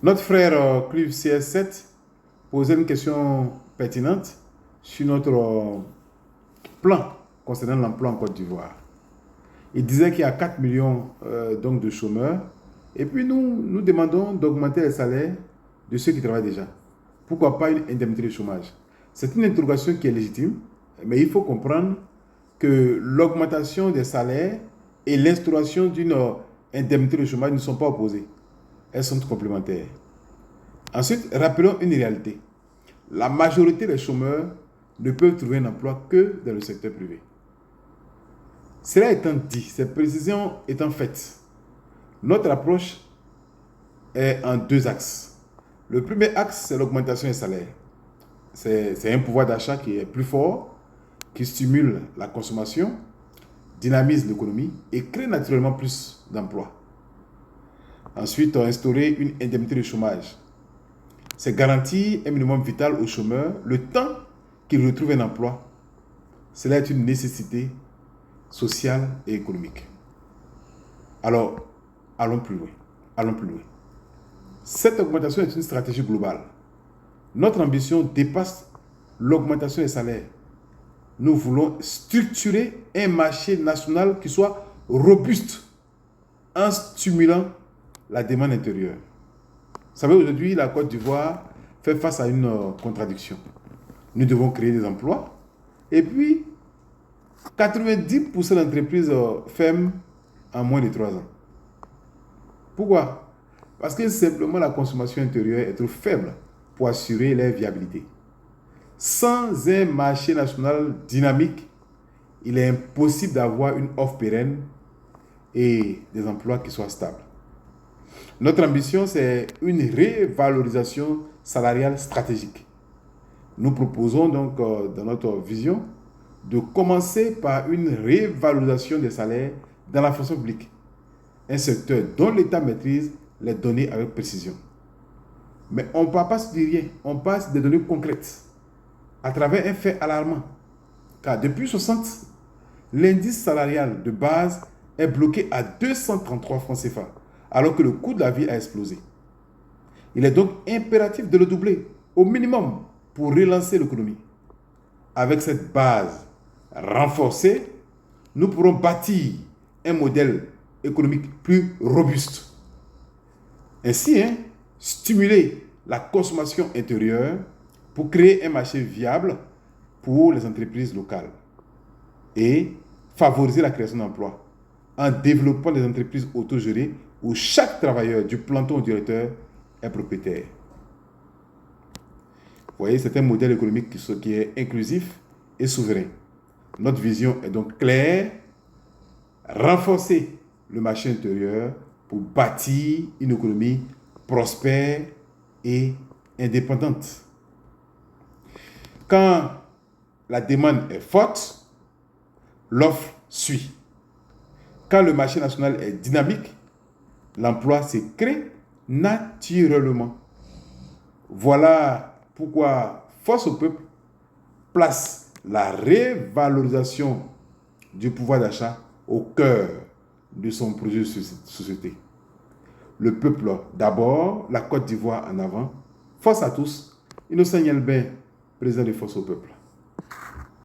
Notre frère Clive CS7 posait une question pertinente sur notre plan concernant l'emploi en Côte d'Ivoire. Il disait qu'il y a 4 millions donc de chômeurs et puis nous demandons d'augmenter les salaires de ceux qui travaillent déjà. Pourquoi pas une indemnité de chômage? C'est une interrogation qui est légitime, mais il faut comprendre que l'augmentation des salaires et l'instauration d'une indemnité de chômage ne sont pas opposées. Elles sont complémentaires. Ensuite, rappelons une réalité. La majorité des chômeurs ne peuvent trouver un emploi que dans le secteur privé. Cela étant dit, ces précisions étant faites, notre approche est en deux axes. Le premier axe, c'est l'augmentation des salaires. C'est un pouvoir d'achat qui est plus fort, qui stimule la consommation, dynamise l'économie et crée naturellement plus d'emplois. Ensuite, instaurer une indemnité de chômage. C'est garantir un minimum vital aux chômeurs le temps qu'ils retrouvent un emploi. Cela est une nécessité sociale et économique. Alors, allons plus loin. Allons plus loin. Cette augmentation est une stratégie globale. Notre ambition dépasse l'augmentation des salaires. Nous voulons structurer un marché national qui soit robuste en stimulant la demande intérieure. Vous savez, aujourd'hui, la Côte d'Ivoire fait face à une contradiction. Nous devons créer des emplois et puis 90% d'entreprises ferment en moins de 3 ans. Pourquoi? Parce que simplement la consommation intérieure est trop faible pour assurer leur viabilité. Sans un marché national dynamique, il est impossible d'avoir une offre pérenne et des emplois qui soient stables. Notre ambition, c'est une révalorisation salariale stratégique. Nous proposons donc dans notre vision de commencer par une révalorisation des salaires dans la fonction publique, un secteur dont l'État maîtrise les données avec précision. Mais on ne parle pas de rien, on passe des données concrètes à travers un fait alarmant. Car depuis 60, l'indice salarial de base est bloqué à 233 francs CFA, alors que le coût de la vie a explosé. Il est donc impératif de le doubler, au minimum, pour relancer l'économie. Avec cette base renforcée, nous pourrons bâtir un modèle économique plus robuste. Ainsi, stimuler la consommation intérieure pour créer un marché viable pour les entreprises locales et favoriser la création d'emplois en développant des entreprises autogérées où chaque travailleur, du planton au directeur, est propriétaire. Vous voyez, c'est un modèle économique qui est inclusif et souverain. Notre vision est donc claire: renforcer le marché intérieur pour bâtir une économie prospère et indépendante. Quand la demande est forte, l'offre suit. Quand le marché national est dynamique, l'emploi se crée naturellement. Voilà pourquoi Force au peuple place la révalorisation du pouvoir d'achat au cœur de son projet de société. Le peuple d'abord, la Côte d'Ivoire en avant. Force à tous. Innocent Yelbin, président de Force au peuple.